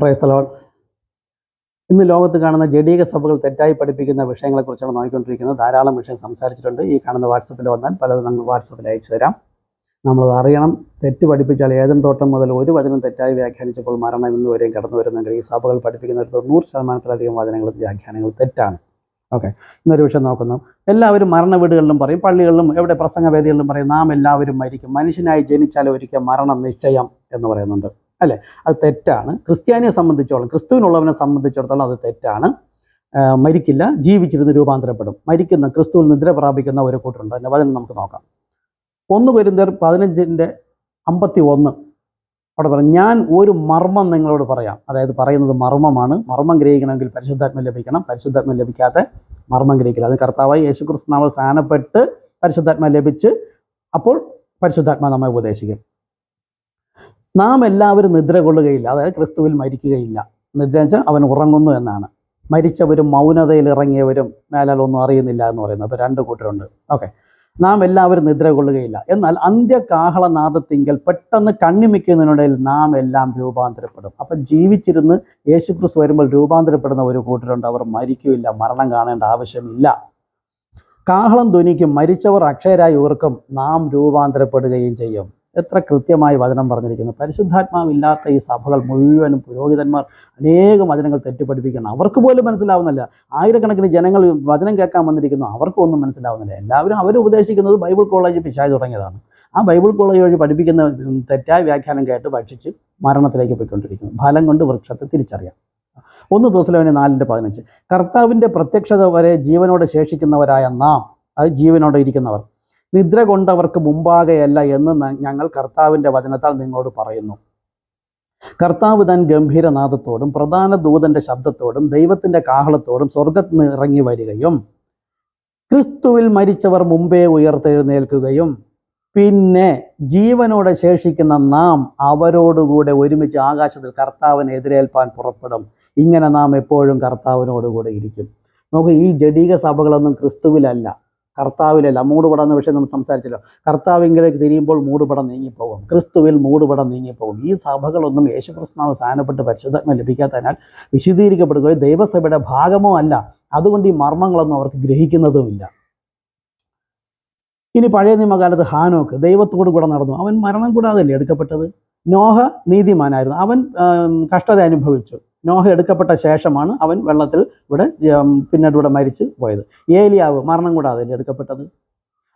Praise the Lord. ഇന്ന് ലോകത്ത് കാണുന്ന ജഡീക സഭകൾ തെറ്റായി പഠിപ്പിക്കുന്ന വിഷയങ്ങളെക്കുറിച്ചാണ് നോക്കിക്കൊണ്ടിരിക്കുന്നത്. ധാരാളം വിഷയം സംസാരിച്ചിട്ടുണ്ട്. ഈ കാണുന്ന വാട്സപ്പിൽ വന്നാൽ പലതും നമ്മൾ വാട്സപ്പിൽ അയച്ചു തരാം. നമ്മളത് അറിയണം. തെറ്റ് പഠിപ്പിച്ചാൽ ഏദൻ തോട്ടം മുതൽ ഒരു വചനം തെറ്റായി വ്യാഖ്യാനിച്ചപ്പോൾ മരണം ഇന്ന് വരെയും കടന്നു വരുന്നുണ്ട്. ഈ സഭകൾ പഠിപ്പിക്കുന്ന 90% വചനങ്ങളും വ്യാഖ്യാനങ്ങളും തെറ്റാണ്. ഓക്കെ, ഇന്നൊരു വിഷയം നോക്കുന്നു. എല്ലാവരും മരണ വീടുകളിലും പറയും, പള്ളികളിലും എവിടെ പ്രസംഗവേദികളിലും പറയും, നാം എല്ലാവരും മരിക്കും, മനുഷ്യനായി ജനിച്ചാൽ ഒരിക്കൽ മരണം നിശ്ചയം എന്ന് പറയുന്നുണ്ട്. അല്ലേ? അത് തെറ്റാണ്. ക്രിസ്ത്യാനിയെ സംബന്ധിച്ചോളം, ക്രിസ്തുവിനുള്ളവനെ സംബന്ധിച്ചിടത്തോളം അത് തെറ്റാണ്. മരിക്കില്ല, ജീവിച്ചിരുന്ന് രൂപാന്തരപ്പെടും. മരിക്കുന്ന ക്രിസ്തുവിൽ നിദ്ര പ്രാപിക്കുന്ന ഒരു കൂട്ടരുണ്ട്. അതിൻ്റെ വചനം നമുക്ക് നോക്കാം. 1 കൊരിന്ത്യർ 15:51 അവിടെ പറയും, ഞാൻ ഒരു മർമ്മം നിങ്ങളോട് പറയാം. അതായത് പറയുന്നത് മർമ്മമാണ്. മർമ്മം ഗ്രഹിക്കണമെങ്കിൽ പരിശുദ്ധാത്മ ലഭിക്കണം. പരിശുദ്ധാത്മ ലഭിക്കാതെ മർമ്മം ഗ്രഹിക്കില്ല. അത് കർത്താവായി യേശുക്രിസ്തു നാമത്തിൽ സ്നാനപ്പെട്ട് പരിശുദ്ധാത്മ ലഭിച്ച് അപ്പോൾ പരിശുദ്ധാത്മ നമ്മെ ഉപദേശിക്കും. നാം എല്ലാവരും നിദ്ര കൊള്ളുകയില്ല, അതായത് ക്രിസ്തുവിൽ മരിക്കുകയില്ല. നിദ്ര വെച്ചാൽ അവൻ ഉറങ്ങുന്നു എന്നാണ്. മരിച്ചവരും മൗനതയിൽ ഇറങ്ങിയവരും മേലാൽ ഒന്നും അറിയുന്നില്ല എന്ന് പറയുന്നത്. അപ്പോൾ 2 കൂട്ടരുണ്ട്. ഓക്കെ, നാം എല്ലാവരും നിദ്ര കൊള്ളുകയില്ല. എന്നാൽ അന്ത്യകാഹളനാദത്തിങ്കൽ പെട്ടെന്ന് കണ്ണിമിക്കുന്നതിനിടയിൽ നാം എല്ലാം രൂപാന്തരപ്പെടും. അപ്പം ജീവിച്ചിരുന്ന് യേശുക്രിസ്തു വരുമ്പോൾ രൂപാന്തരപ്പെടുന്ന ഒരു കൂട്ടരുണ്ട്. അവർ മരിക്കുകയില്ല, മരണം കാണേണ്ട ആവശ്യമില്ല. കാഹളം ധ്വനിക്കും, മരിച്ചവർ അക്ഷയരായി ഉയർക്കും, നാം രൂപാന്തരപ്പെടുകയും ചെയ്യും. എത്ര കൃത്യമായി വചനം പറഞ്ഞിരിക്കുന്നു. പരിശുദ്ധാത്മാവില്ലാത്ത ഈ സഭകൾ മുഴുവനും പുരോഹിതന്മാർ അനേകം വചനങ്ങൾ തെറ്റിപ്പഠിപ്പിക്കണം. അവർക്ക് പോലും മനസ്സിലാവുന്നില്ല. ആയിരക്കണക്കിന് ജനങ്ങൾ വചനം കേൾക്കാൻ വന്നിരിക്കുന്നു, അവർക്കും ഒന്നും മനസ്സിലാവുന്നില്ല. എല്ലാവരും അവർ ഉപദേശിക്കുന്നത് ബൈബിൾ കോളേജ് പിശാച് തുടങ്ങിയതാണ്. ആ ബൈബിൾ കോളേജ് വഴി പഠിപ്പിക്കുന്ന തെറ്റായ വ്യാഖ്യാനം കേട്ട് ഭക്ഷിച്ച് മരണത്തിലേക്ക് പോയിക്കൊണ്ടിരിക്കുന്നു. ഫലം കൊണ്ട് വൃക്ഷത്തെ തിരിച്ചറിയാം. 1 Thessalonians 4:15 കർത്താവിൻ്റെ പ്രത്യക്ഷത വരെ ജീവനോടെ ശേഷിക്കുന്നവരായ നാം, അത് ജീവനോടെ ഇരിക്കുന്നവർ, നിദ്ര കൊണ്ടവർക്ക് മുമ്പാകെയല്ല എന്ന് ഞങ്ങൾ കർത്താവിൻ്റെ വചനത്താൽ നിങ്ങളോട് പറയുന്നു. കർത്താവ് താൻ ഗംഭീരനാദത്തോടും പ്രധാന ദൂതന്റെ ശബ്ദത്തോടും ദൈവത്തിന്റെ കാഹളത്തോടും സ്വർഗത്തിൽ നിന്ന് ഇറങ്ങി വരികയും ക്രിസ്തുവിൽ മരിച്ചവർ മുമ്പേ ഉയർത്തെഴുന്നേൽക്കുകയും പിന്നെ ജീവനോടെ ശേഷിക്കുന്ന നാം അവരോടുകൂടെ ഒരുമിച്ച് ആകാശത്തിൽ കർത്താവിനെ എതിരേൽപ്പാൻ പുറപ്പെടും. ഇങ്ങനെ നാം എപ്പോഴും കർത്താവിനോടുകൂടെ ഇരിക്കും. നമുക്ക് ഈ ജഡീക സഭകളൊന്നും ക്രിസ്തുവിലല്ല, കർത്താവിലല്ല. മൂടുപടം എന്ന വിഷയം നമ്മൾ സംസാരിച്ചല്ലോ. കർത്താവിലേക്ക് തിരിയുമ്പോൾ മൂടുപടം നീങ്ങിപ്പോകും, ക്രിസ്തുവിൽ മൂടുപടം നീങ്ങിപ്പോകും. ഈ സഭകളൊന്നും യേശുക്രിസ്തുവിന് സ്ഥാനപ്പെട്ട് പരിശുദ്ധാത്മ ലഭിക്കാത്തതിനാൽ വിശദീകരിക്കപ്പെടുകയോ ദൈവസഭയുടെ ഭാഗമോ അല്ല. അതുകൊണ്ട് ഈ മർമ്മങ്ങളൊന്നും അവർക്ക് ഗ്രഹിക്കുന്നതുമില്ല. ഇനി പഴയ നിയമകാലത്ത് ഹാനോക്ക് ദൈവത്തോടു കൂടെ നടന്നു. അവൻ മരണം കൂടാതല്ലേ എടുക്കപ്പെട്ടത്? നോഹ നീതിമാനായിരുന്നു, അവൻ കഷ്ടത അനുഭവിച്ചു. നോഹ എടുക്കപ്പെട്ട ശേഷമാണ് അവൻ വെള്ളത്തിൽ പിന്നീട് ഇവിടെ മരിച്ചു പോയത്. ഏലിയാവ് മരണം കൂടാതെ എടുക്കപ്പെട്ടത്.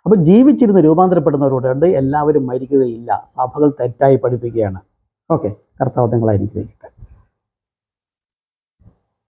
അപ്പോൾ ജീവിച്ചിരുന്ന് രൂപാന്തരപ്പെടുന്നവരോടുണ്ട്. എല്ലാവരും മരിക്കുകയില്ല. സഭകൾ തെറ്റായി പഠിപ്പിക്കുകയാണ്. ഓക്കെ, കർത്താവ് നിങ്ങളായിരിക്കും.